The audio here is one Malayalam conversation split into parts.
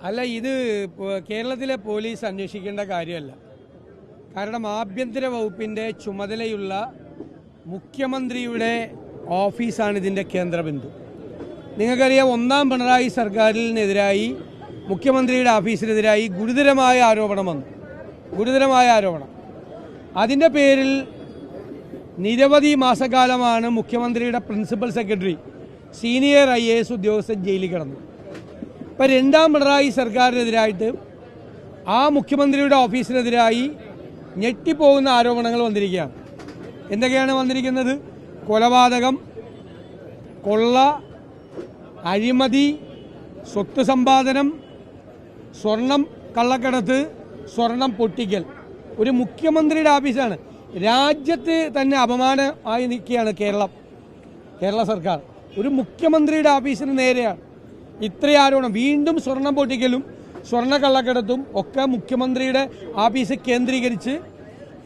അല്ല, ഇത് കേരളത്തിലെ പോലീസ് അന്വേഷിക്കേണ്ട കാര്യമല്ല. കാരണം ആഭ്യന്തര വകുപ്പിൻ്റെ ചുമതലയുള്ള മുഖ്യമന്ത്രിയുടെ ഓഫീസാണ് ഇതിൻ്റെ കേന്ദ്രബിന്ദു. നിങ്ങൾക്കറിയാം, ഒന്നാം പിണറായി സർക്കാരിനെതിരായി മുഖ്യമന്ത്രിയുടെ ഓഫീസിനെതിരായി ഗുരുതരമായ ആരോപണം വന്നു. ഗുരുതരമായ ആരോപണം. അതിൻ്റെ പേരിൽ നിരവധി മാസക്കാലമാണ് മുഖ്യമന്ത്രിയുടെ പ്രിൻസിപ്പൽ സെക്രട്ടറി, സീനിയർ IAS ഉദ്യോഗസ്ഥൻ ജയിലിൽ കിടന്നു. ഇപ്പം രണ്ടാം പിണറായി സർക്കാരിനെതിരായിട്ട് ആ മുഖ്യമന്ത്രിയുടെ ഓഫീസിനെതിരായി ഞെട്ടിപ്പോകുന്ന ആരോപണങ്ങൾ വന്നിരിക്കുകയാണ്. എന്തൊക്കെയാണ് വന്നിരിക്കുന്നത്? കൊലപാതകം, കൊള്ള, അഴിമതി, സ്വത്ത് സമ്പാദനം, സ്വർണം കള്ളക്കടത്ത്, സ്വർണം പൊട്ടിക്കൽ. ഒരു മുഖ്യമന്ത്രിയുടെ ഓഫീസാണ്. രാജ്യത്ത് തന്നെ അപമാനമായി നിൽക്കുകയാണ് കേരള സർക്കാർ. ഒരു മുഖ്യമന്ത്രിയുടെ ഓഫീസിന് നേരെയാണ് ഇത്രയും ആരോപണം. വീണ്ടും സ്വർണം പൊട്ടിക്കലും സ്വർണ്ണ കള്ളക്കടത്തും ഒക്കെ മുഖ്യമന്ത്രിയുടെ ഓഫീസ് കേന്ദ്രീകരിച്ച്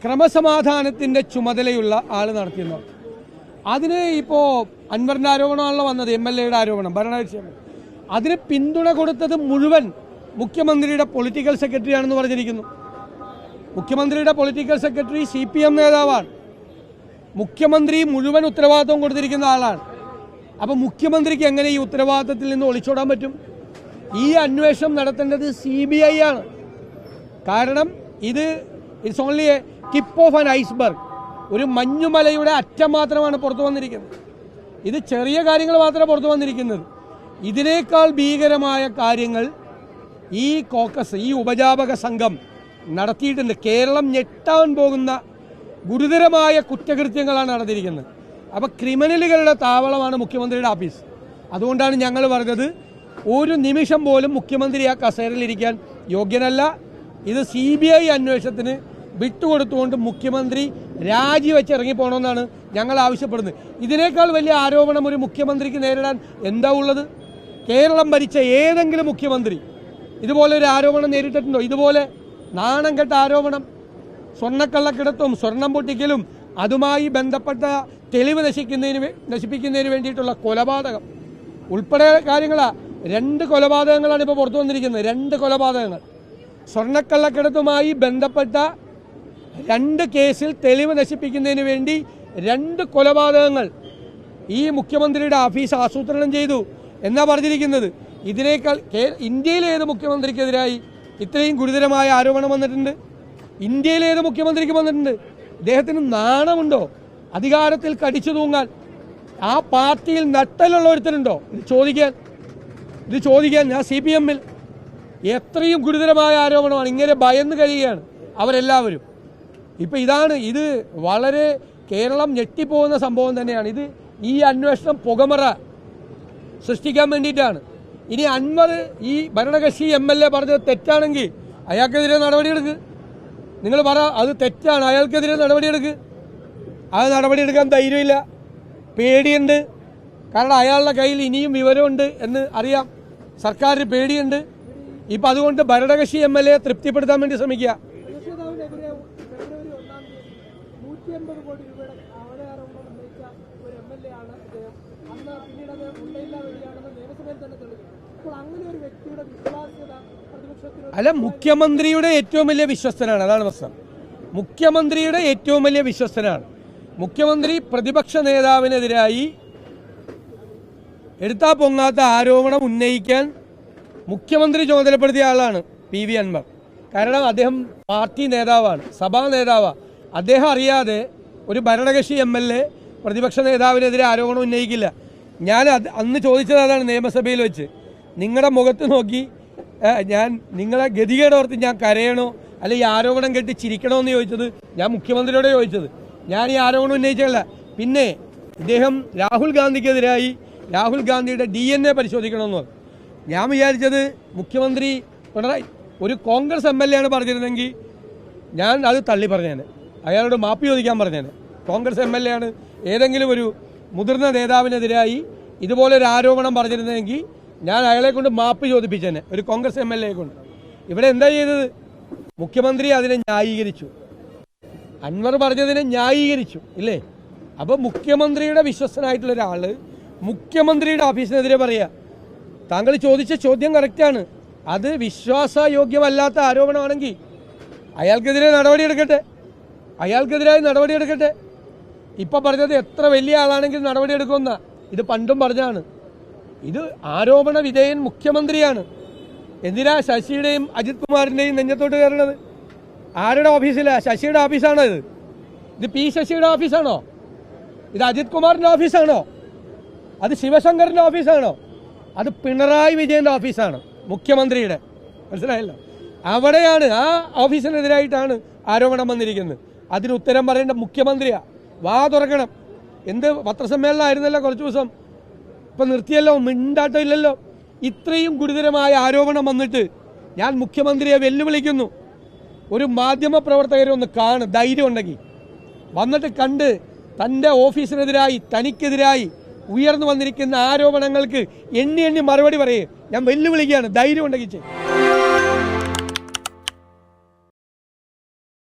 ക്രമസമാധാനത്തിൻ്റെ ചുമതലയുള്ള ആൾ നടത്തിയിരുന്നു. അതിന് ഇപ്പോൾ അൻവറിൻ്റെ ആരോപണമാണല്ലോ വന്നത്, MLA-യുടെ ആരോപണം, ഭരണകക്ഷി. അതിന് പിന്തുണ കൊടുത്തത് മുഴുവൻ മുഖ്യമന്ത്രിയുടെ പൊളിറ്റിക്കൽ സെക്രട്ടറിയാണെന്ന് പറഞ്ഞിരിക്കുന്നു. മുഖ്യമന്ത്രിയുടെ പൊളിറ്റിക്കൽ സെക്രട്ടറി CPM നേതാവാണ്. മുഖ്യമന്ത്രി മുഴുവൻ ഉത്തരവാദിത്വം കൊടുത്തിരിക്കുന്ന ആളാണ്. അപ്പോൾ മുഖ്യമന്ത്രിക്ക് എങ്ങനെ ഈ ഉത്തരവാദിത്തത്തിൽ നിന്ന് ഒളിച്ചോടാൻ പറ്റും? ഈ അന്വേഷണം നടത്തേണ്ടത് CBI ആണ്. കാരണം it's only A tip of an iceberg. ഒരു മഞ്ഞുമലയുടെ അറ്റം മാത്രമാണ് പുറത്തു വന്നിരിക്കുന്നത്. ഇത് ചെറിയ കാര്യങ്ങൾ മാത്രമേ പുറത്തു വന്നിരിക്കുന്നത്. ഇതിനേക്കാൾ ഭീകരമായ കാര്യങ്ങൾ ഈ കോക്കസ്, ഈ ഉപജാപക സംഘം നടത്തിയിട്ടുണ്ട്. കേരളം ഞെട്ടാൻ പോകുന്ന ഗുരുതരമായ കുറ്റകൃത്യങ്ങളാണ് നടന്നിരിക്കുന്നത്. അപ്പോൾ ക്രിമിനലുകളുടെ താവളമാണ് മുഖ്യമന്ത്രിയുടെ ഓഫീസ്. അതുകൊണ്ടാണ് ഞങ്ങൾ പറഞ്ഞത്, ഒരു നിമിഷം പോലും മുഖ്യമന്ത്രി ആ കസേരയിലിരിക്കാൻ യോഗ്യനല്ല. ഇത് CBI അന്വേഷണത്തിന് വിട്ടുകൊടുത്തുകൊണ്ട് മുഖ്യമന്ത്രി രാജിവെച്ച് ഇറങ്ങിപ്പോണമെന്നാണ് ഞങ്ങൾ ആവശ്യപ്പെടുന്നത്. ഇതിനേക്കാൾ വലിയ ആരോപണം ഒരു മുഖ്യമന്ത്രിക്ക് നേരിടാൻ എന്താ ഉള്ളത്? കേരളം ഭരിച്ച ഏതെങ്കിലും മുഖ്യമന്ത്രി ഇതുപോലെ ഒരു ആരോപണം നേരിട്ടിട്ടുണ്ടോ? ഇതുപോലെ നാണം കെട്ട ആരോപണം. സ്വർണ്ണക്കള്ളക്കിടത്തും സ്വർണം പൊട്ടിക്കലും അതുമായി ബന്ധപ്പെട്ട തെളിവ് നശിപ്പിക്കുന്നതിന് വേണ്ടിയിട്ടുള്ള കൊലപാതകം ഉൾപ്പെടെ കാര്യങ്ങളാണ്. 2 കൊലപാതകങ്ങളാണ് ഇപ്പോൾ പുറത്തു വന്നിരിക്കുന്നത്. 2 കൊലപാതകങ്ങൾ. സ്വർണ്ണക്കള്ളക്കിടത്തുമായി ബന്ധപ്പെട്ട 2 കേസിൽ തെളിവ് നശിപ്പിക്കുന്നതിന് വേണ്ടി 2 കൊലപാതകങ്ങൾ ഈ മുഖ്യമന്ത്രിയുടെ ഓഫീസ് ആസൂത്രണം ചെയ്തു എന്നാണ് പറഞ്ഞിരിക്കുന്നത്. ഇതിനേക്കാൾ ഇന്ത്യയിലെ ഏത് മുഖ്യമന്ത്രിക്കെതിരായി ഇത്രയും ഗുരുതരമായ ആരോപണം വന്നിട്ടുണ്ട്? ഇന്ത്യയിലെ ഏത് മുഖ്യമന്ത്രിക്ക് വന്നിട്ടുണ്ട്? ഇദ്ദേഹത്തിന് നാണമുണ്ടോ അധികാരത്തിൽ കടിച്ചു തൂങ്ങാൻ? ആ പാർട്ടിയിൽ നട്ടലുള്ള ഒരുത്തനുണ്ടോ ഇത് ചോദിക്കാൻ? ഞാൻ CPM-ൽ എത്രയും ഗുരുതരമായ ആരോപണമാണ്. ഇങ്ങനെ ഭയന്ന് കഴിയുകയാണ് അവരെല്ലാവരും. ഇപ്പം ഇത് വളരെ കേരളം ഞെട്ടിപ്പോകുന്ന സംഭവം തന്നെയാണ്. ഈ അന്വേഷണം പുകമറ സൃഷ്ടിക്കാൻ വേണ്ടിയിട്ടാണ്. ഇനി അൻവർ ഈ ഭരണകക്ഷി MLA പറഞ്ഞത് തെറ്റാണെങ്കിൽ അയാൾക്കെതിരെ നടപടിയെടുക്കുക. നിങ്ങൾ പറ, അത് തെറ്റാണ്, അയാൾക്കെതിരെ നടപടിയെടുക്കുക. അത് നടപടിയെടുക്കാൻ ധൈര്യമില്ല, പേടിയുണ്ട്. കാരണം അയാളുടെ കയ്യിൽ ഇനിയും വിവരമുണ്ട് എന്ന് അറിയാം. സർക്കാരിന് പേടിയുണ്ട്. ഇപ്പം അതുകൊണ്ട് ഭരണകക്ഷി MLA തൃപ്തിപ്പെടുത്താൻ വേണ്ടി ശ്രമിക്കുക. അല്ല, മുഖ്യമന്ത്രിയുടെ ഏറ്റവും വലിയ വിശ്വസ്തനാണ്. അതാണ് പ്രശ്നം. മുഖ്യമന്ത്രിയുടെ ഏറ്റവും വലിയ വിശ്വസ്തനാണ്. മുഖ്യമന്ത്രി പ്രതിപക്ഷ നേതാവിനെതിരായി എടുത്താ പൊങ്ങാത്ത ആരോപണം ഉന്നയിക്കാൻ മുഖ്യമന്ത്രി ചുമതലപ്പെടുത്തിയ ആളാണ് PV അൻവർ. കാരണം അദ്ദേഹം പാർട്ടി നേതാവാണ്, സഭാ നേതാവാണ്. അദ്ദേഹം അറിയാതെ ഒരു ഭരണകക്ഷി MLA പ്രതിപക്ഷ നേതാവിനെതിരെ ആരോപണം ഉന്നയിക്കില്ല. ഞാൻ അന്ന് ചോദിച്ചത് അതാണ് നിയമസഭയിൽ വെച്ച്. നിങ്ങളുടെ മുഖത്ത് നോക്കി ഞാൻ നിങ്ങളെ ഗതികേടോർത്ത് ഞാൻ കരയണോ അല്ല ഈ ആരോപണം കേട്ട് ചിരിക്കണോ എന്ന് ചോദിച്ചത് ഞാൻ മുഖ്യമന്ത്രിയോടെ ചോദിച്ചത്. ഞാൻ ഈ ആരോപണം ഉന്നയിച്ചല്ല. പിന്നെ ഇദ്ദേഹം രാഹുൽ ഗാന്ധിക്കെതിരായി രാഹുൽ ഗാന്ധിയുടെ DNA പരിശോധിക്കണമെന്ന് പറഞ്ഞു. ഞാൻ വിചാരിച്ചത് മുഖ്യമന്ത്രി പിണറായി ഒരു കോൺഗ്രസ് MLA ആണ് പറഞ്ഞിരുന്നെങ്കിൽ ഞാൻ അത് തള്ളി പറഞ്ഞേനെ, അയാളോട് മാപ്പ് ചോദിക്കാൻ പറഞ്ഞേനെ. കോൺഗ്രസ് MLA ആണ് ഏതെങ്കിലും ഒരു മുതിർന്ന നേതാവിനെതിരായി ഇതുപോലൊരു ആരോപണം പറഞ്ഞിരുന്നെങ്കിൽ ഞാൻ അയാളെ കൊണ്ട് മാപ്പ് ചോദിപ്പിച്ചേനെ, ഒരു കോൺഗ്രസ് MLA കൊണ്ട്. ഇവിടെ എന്താ ചെയ്തത്? മുഖ്യമന്ത്രി അതിനെ ന്യായീകരിച്ചു. അൻവർ പറഞ്ഞതിനെ ന്യായീകരിച്ചു, ഇല്ലേ? അപ്പോൾ മുഖ്യമന്ത്രിയുടെ വിശ്വസ്തനായിട്ടുള്ള ഒരാൾ മുഖ്യമന്ത്രിയുടെ ഓഫീസിനെതിരെ പറയുക, താങ്കൾ ചോദിച്ച ചോദ്യം കറക്റ്റാണ്, അത് വിശ്വാസയോഗ്യമല്ലാത്ത ആരോപണമാണെങ്കിൽ അയാൾക്കെതിരെ അയാൾക്കെതിരായി നടപടിയെടുക്കട്ടെ. ഇപ്പം പറഞ്ഞത് എത്ര വലിയ ആളാണെങ്കിൽ നടപടിയെടുക്കുന്ന ഇത് പണ്ടും പറഞ്ഞാണ്. ഇത് ആരോപണ വിധേയൻ മുഖ്യമന്ത്രിയാണ്. എന്തിനാ ശശിയുടെയും അജിത് കുമാറിൻ്റെയും നെഞ്ഞത്തോട്ട് കയറണത്? ആരുടെ ഓഫീസിലാണ്? ശശിയുടെ ഓഫീസാണോ ഇത് പി ശശിയുടെ ഓഫീസാണോ? ഇത് അജിത് കുമാറിൻ്റെ ഓഫീസാണോ? അത് ശിവശങ്കറിൻ്റെ ഓഫീസാണോ? അത് പിണറായി വിജയൻ്റെ ഓഫീസാണ്, മുഖ്യമന്ത്രിയുടെ. മനസ്സിലായല്ലോ? അവിടെയാണ്, ആ ഓഫീസിനെതിരായിട്ടാണ് ആരോപണം വന്നിരിക്കുന്നത്. അതിന് ഉത്തരം പറയേണ്ട മുഖ്യമന്ത്രിയാണ്. വാ തുറക്കണം. എന്ത് പത്രസമ്മേളനമായിരുന്നല്ലോ കുറച്ച് ദിവസം, ഇപ്പം നിർത്തിയല്ലോ, മിണ്ടാട്ടം ഇല്ലല്ലോ. ഇത്രയും ഗുരുതരമായ ആരോപണം വന്നിട്ട് ഞാൻ മുഖ്യമന്ത്രിയെ വെല്ലുവിളിക്കുന്നു. ഒരു മാധ്യമ പ്രവർത്തകരൊന്ന് ധൈര്യം ഉണ്ടെങ്കിൽ വന്നിട്ട് കണ്ട് തൻ്റെ ഓഫീസിനെതിരായി തനിക്കെതിരായി ഉയർന്നു വന്നിരിക്കുന്ന ആരോപണങ്ങൾക്ക് എണ്ണി മറുപടി പറയേ. ഞാൻ വെല്ലുവിളിക്കുകയാണ്. ധൈര്യം ഉണ്ടെങ്കിൽ ചെയ്യും.